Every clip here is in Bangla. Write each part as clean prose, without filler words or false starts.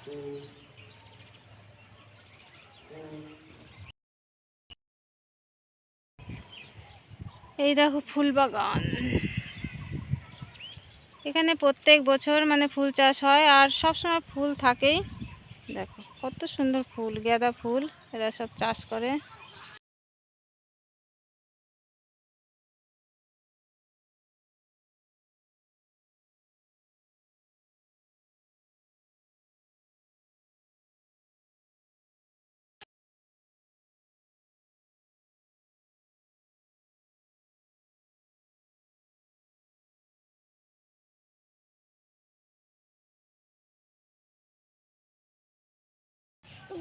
এই দেখো ফুল বাগান। এখানে প্রত্যেক বছর মানে ফুল চাষ হয় আর সব সময় ফুল থাকেই। দেখো কত সুন্দর ফুল, গাঁদা ফুল এরা সব চাষ করে।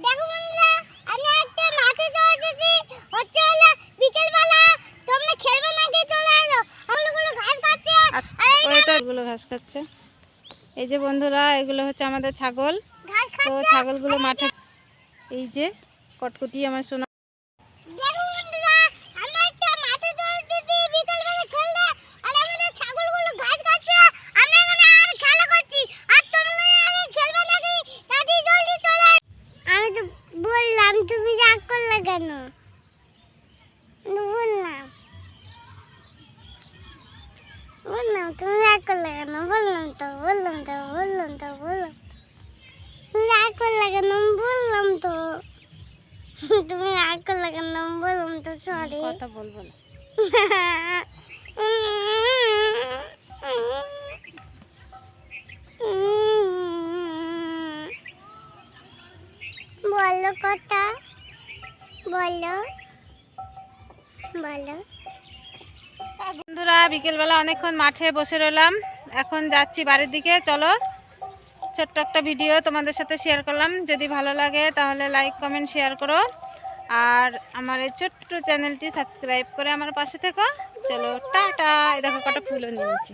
দেখো বন্ধুরা, আমি একটা মাঠে চলে এসেছি। হচ্ছে হলো বিকেলবেলা। তোমরা খেলবে নাকি? চলে এলো। আমগুলো ঘাস খাচ্ছে। এগুলো ঘাস খাচ্ছে। এই যে বন্ধুরা, এগুলো হচ্ছে আমাদের ছাগল। তো ছাগলগুলো মাঠে, এই যে কটকটি আমার সোনা। দেখো বন্ধুরা, আমি একটা মাঠে চলে এসেছি বিকেলবেলা খেলতে। আর আমাদের ছাগলগুলো ঘাস খাচ্ছে। আমি এখানে আর খেলা করছি। আর তোমরা খেলবে নাকি? তাড়াতাড়ি জলদি চলে। আমি তো বললাম, তুমি রাগ করলে কেন? বললাম তুমি রাগ করলে কেন? বললাম তো তুমি রাগ করলে কেন? বললাম তো তুমি রাগ করলে কেন? বললাম তো সরি। কথা বলবো না। বলো কথা, বলো। বন্ধুরা, বিকেলবেলা অনেকক্ষণ মাঠে বসে রইলাম, এখন যাচ্ছি বাড়ির দিকে। চলো, ছোট্ট একটা ভিডিও তোমাদের সাথে শেয়ার করলাম। যদি ভালো লাগে তাহলে লাইক কমেন্ট শেয়ার করো, আর আমার এই ছোট্ট চ্যানেলটি সাবস্ক্রাইব করে আমার পাশে থেকো। চলো টাটা। এই দেখো কটা ফুলও নিয়েছি।